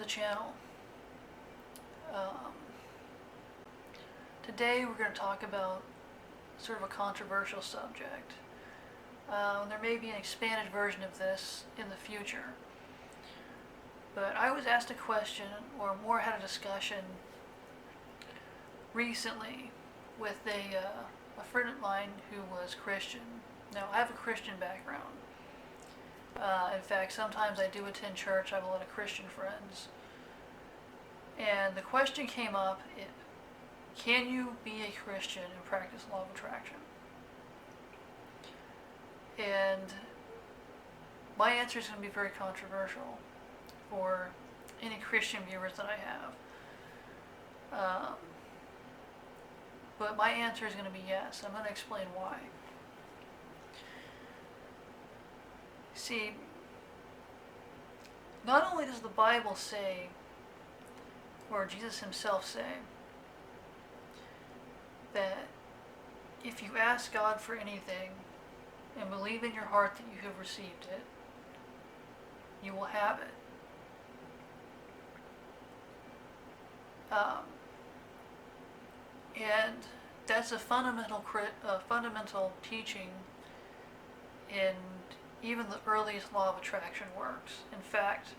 the channel. Um, Today we're going to talk about sort of a controversial subject. There may be an expanded version of this in the future. But I was asked a question, or more had a discussion recently with a friend of mine who was Christian. Now, I have a Christian background. In fact, sometimes I do attend church. I have a lot of Christian friends. And the question came up, can you be a Christian and practice law of attraction? And my answer is going to be very controversial for any Christian viewers that I have. But my answer is going to be yes. I'm going to explain why. See, not only does the Bible say, or Jesus himself say, that if you ask God for anything and believe in your heart that you have received it, you will have it. And that's a fundamental teaching in even the earliest law of attraction works. In fact,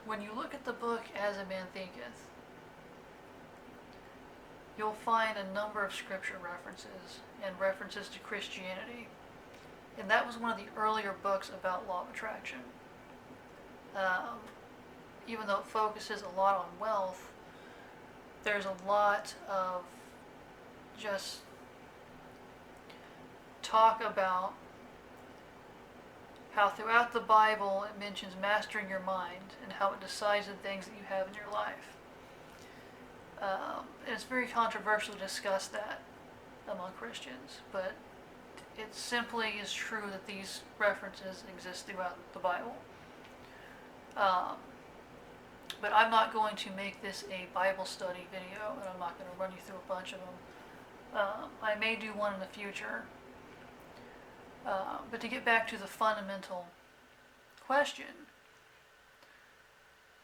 when you look at the book As a Man Thinketh, you'll find a number of scripture references and references to Christianity. And that was one of the earlier books about law of attraction. Even though it focuses a lot on wealth, there's a lot of just talk about how throughout the Bible it mentions mastering your mind and how it decides the things that you have in your life. And it's very controversial to discuss that among Christians, but it simply is true that these references exist throughout the Bible. But I'm not going to make this a Bible study video, and I'm not going to run you through a bunch of them. I may do one in the future. But to get back to the fundamental question,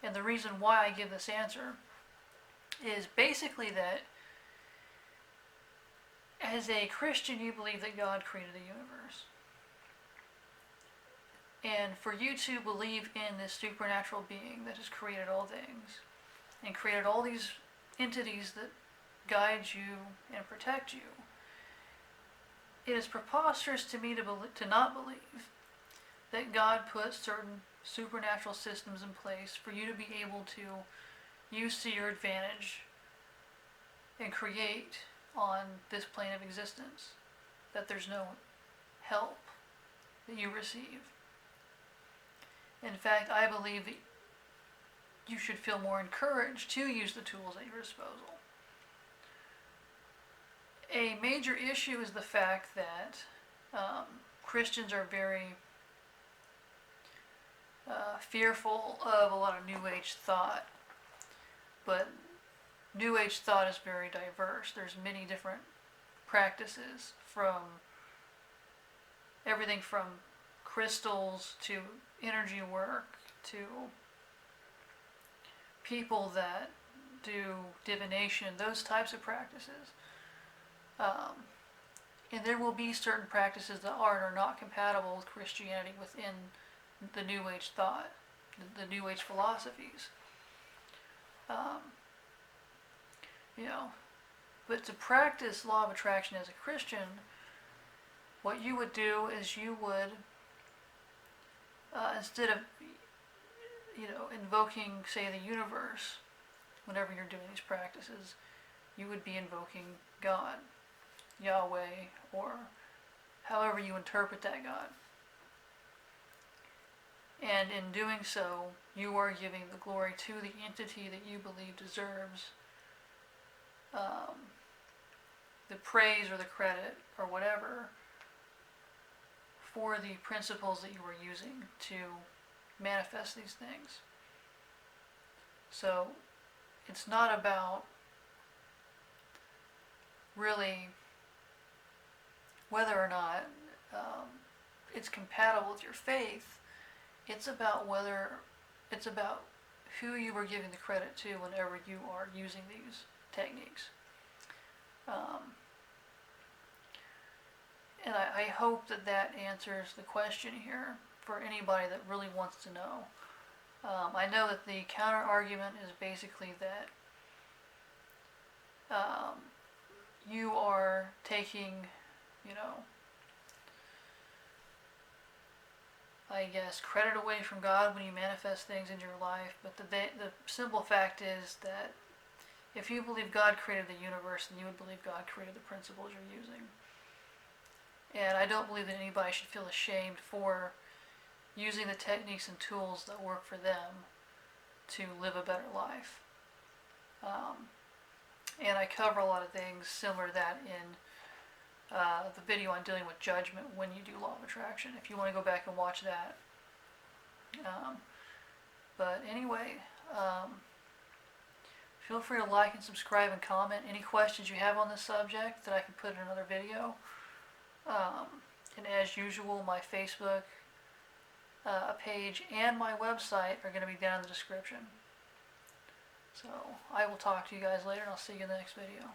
and the reason why I give this answer, is basically that as a Christian you believe that God created the universe. And for you to believe in this supernatural being that has created all things and created all these entities that guide you and protect you, it is preposterous to me to not believe that God put certain supernatural systems in place for you to be able to use to your advantage and create on this plane of existence, that there's no help that you receive. In fact, I believe that you should feel more encouraged to use the tools at your disposal. A major issue is the fact that Christians are very fearful of a lot of New Age thought. But New Age thought is very diverse. There's many different practices, from everything from crystals to energy work to people that do divination, those types of practices. And there will be certain practices that are and are not compatible with Christianity within the New Age thought, the New Age philosophies. But to practice law of attraction as a Christian, what you would do is you would, instead of, invoking, say, the universe, whenever you're doing these practices, you would be invoking God, Yahweh, or however you interpret that God. And in doing so, you are giving the glory to the entity that you believe deserves the praise or the credit or whatever for the principles that you are using to manifest these things. So it's not about really whether or not it's compatible with your faith. It's about who you are giving the credit to whenever you are using these techniques. And I hope that that answers the question here for anybody that really wants to know. I know that the counter argument is basically that you are taking, you know, I guess, credit away from God when you manifest things in your life, but the simple fact is that if you believe God created the universe, then you would believe God created the principles you're using. And I don't believe that anybody should feel ashamed for using the techniques and tools that work for them to live a better life. And I cover a lot of things similar to that in the video on dealing with judgment when you do law of attraction, if you want to go back and watch that. But anyway, feel free to like and subscribe and comment any questions you have on this subject that I can put in another video. And as usual, my Facebook page and my website are going to be down in the description. So I will talk to you guys later, and I'll see you in the next video.